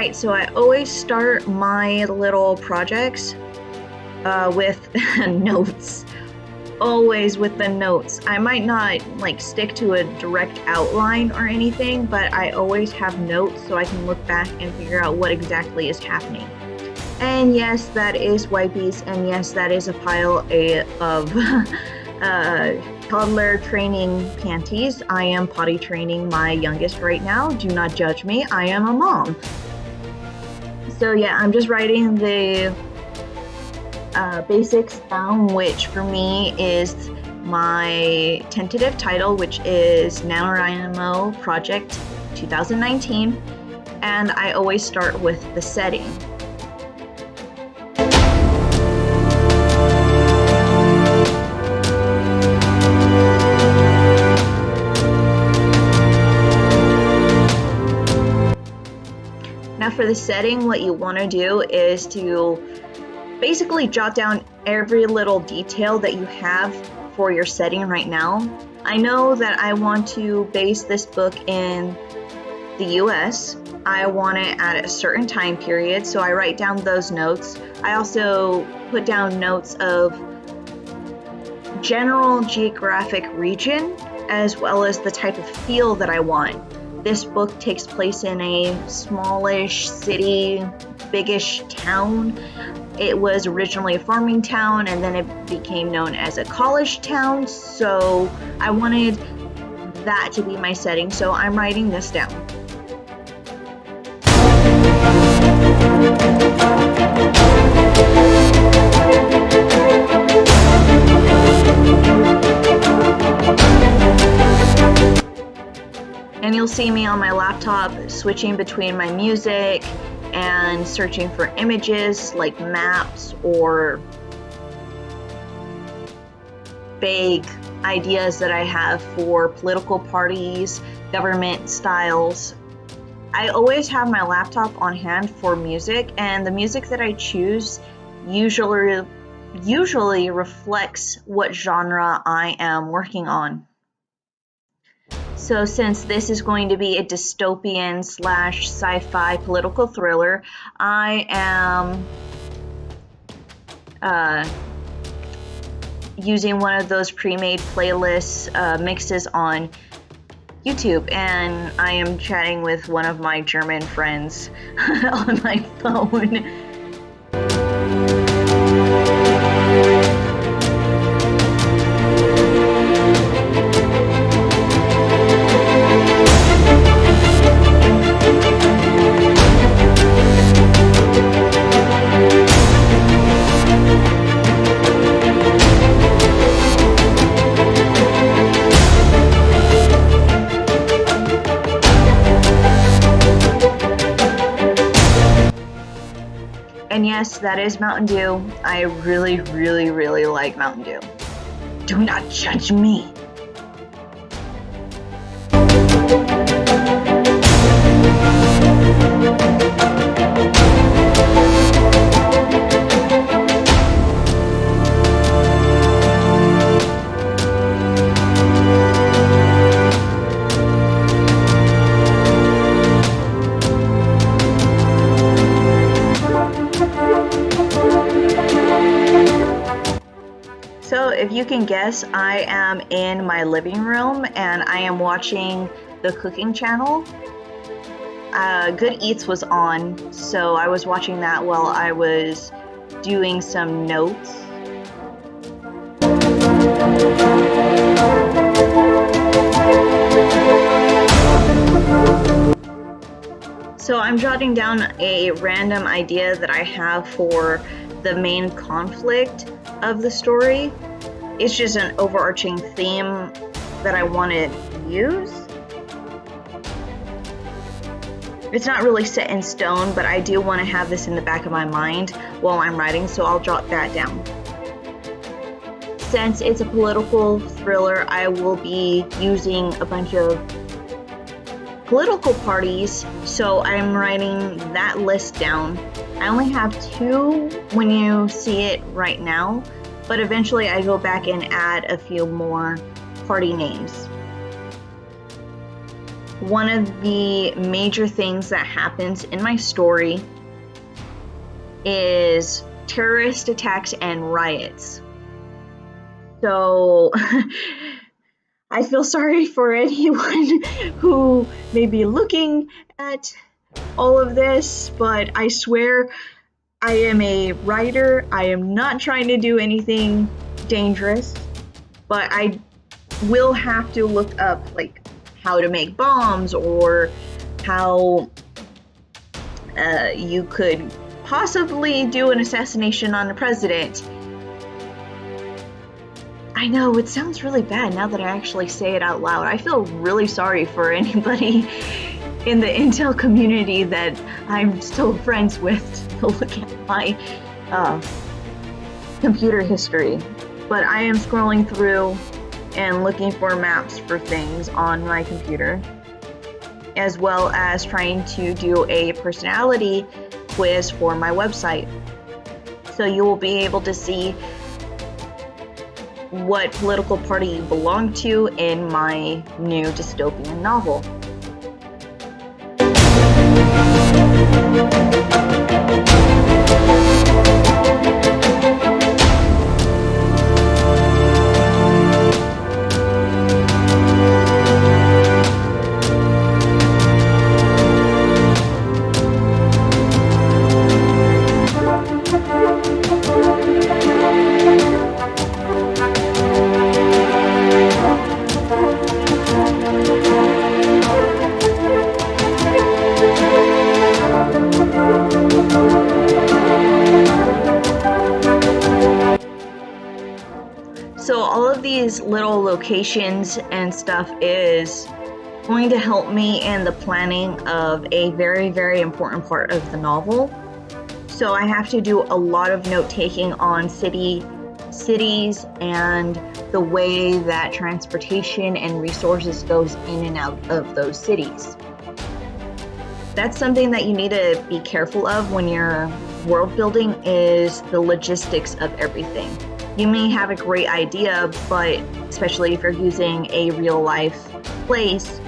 Alright, so I always start my little projects with notes. Always with the notes. I might not like stick to a direct outline or anything, but I always have notes so I can look back and figure out what exactly is happening. And yes, that is wipies, and yes, that is a pile of toddler training panties. I am potty training my youngest right now. Do not judge me. I am a mom. So yeah, I'm just writing the basics down, which for me is my tentative title, which is NaNoWriMo Project 2019, and I always start with the setting. Now for the setting, what you want to do is to basically jot down every little detail that you have for your setting right now. I know that I want to base this book in the US. I want it at a certain time period, so I write down those notes. I also put down notes of general geographic region as well as the type of feel that I want. This book takes place in a smallish city, biggish town. It was originally a farming town and then it became known as a college town, so I wanted that to be my setting, so I'm writing this down. And you'll see me on my laptop switching between my music and searching for images like maps or vague ideas that I have for political parties, government styles. I always have my laptop on hand for music, and the music that I choose usually reflects what genre I am working on. So since this is going to be a dystopian / sci-fi political thriller, I am using one of those pre-made playlists mixes on YouTube, and I am chatting with one of my German friends on my phone. And yes, that is Mountain Dew. I really, really, really like Mountain Dew. Do not judge me. So if you can guess, I am in my living room and I am watching the cooking channel. Good Eats was on, so I was watching that while I was doing some notes. So I'm jotting down a random idea that I have for the main conflict of the story. It's just an overarching theme that I want to use. It's not really set in stone, but I do want to have this in the back of my mind while I'm writing, so I'll jot that down. Since it's a political thriller, I will be using a bunch of political parties, so I'm writing that list down. I only have 2 when you see it right now, but eventually I go back and add a few more party names. one of the major things that happens in my story is terrorist attacks and riots. So I feel sorry for anyone who may be looking at all of this, but I swear I am a writer. I am not trying to do anything dangerous, but I will have to look up like how to make bombs or how you could possibly do an assassination on the president. I know, it sounds really bad now that I actually say it out loud. I feel really sorry for anybody in the Intel community that I'm still friends with to look at my computer history. But I am scrolling through and looking for maps for things on my computer, as well as trying to do a personality quiz for my website. So you will be able to see what political party you belong to in my new dystopian novel. So all of these little locations and stuff is going to help me in the planning of a very, very important part of the novel. So I have to do a lot of note-taking on cities and the way that transportation and resources goes in and out of those cities. That's something that you need to be careful of when you're world building, is the logistics of everything. You may have a great idea, but especially if you're using a real life place,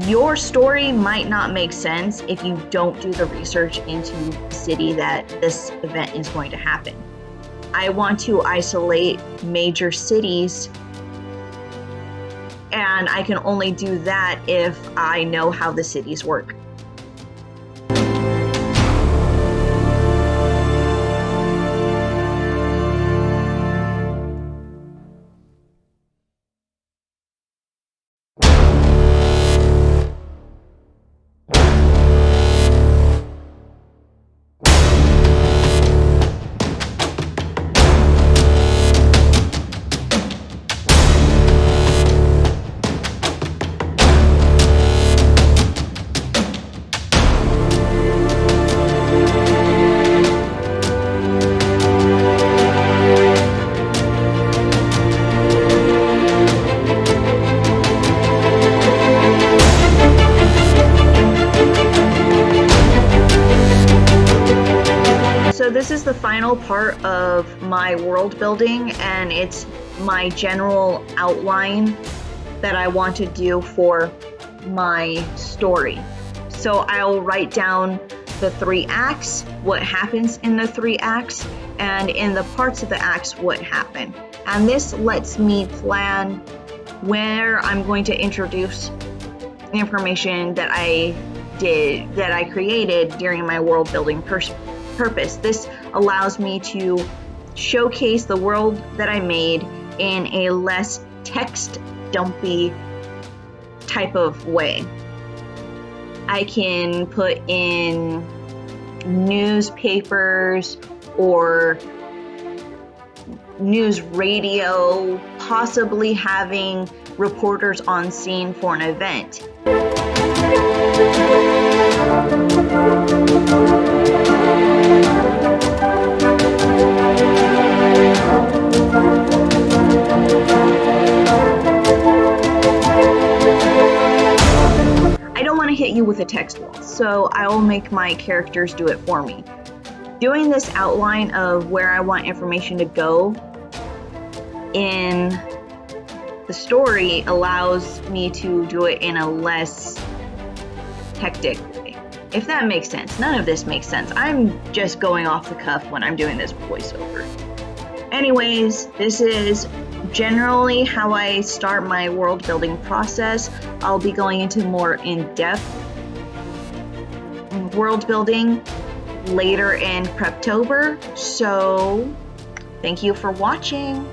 your story might not make sense if you don't do the research into the city that this event is going to happen. I want to isolate major cities, and I can only do that if I know how the cities work. So this is the final part of my world building, and it's my general outline that I want to do for my story. So I'll write down the 3 acts, what happens in the 3 acts, and in the parts of the acts, what happened. And this lets me plan where I'm going to introduce information that I created during my world building purpose. This allows me to showcase the world that I made in a less text dumpy type of way. I can put in newspapers or news radio, possibly having reporters on scene for an event. I don't want to hit you with a text wall, so I will make my characters do it for me. Doing this outline of where I want information to go in the story allows me to do it in a less hectic way. If that makes sense. None of this makes sense. I'm just going off the cuff when I'm doing this voiceover. Anyways, this is generally how I start my world building process. I'll be going into more in-depth world building later in Preptober. So thank you for watching.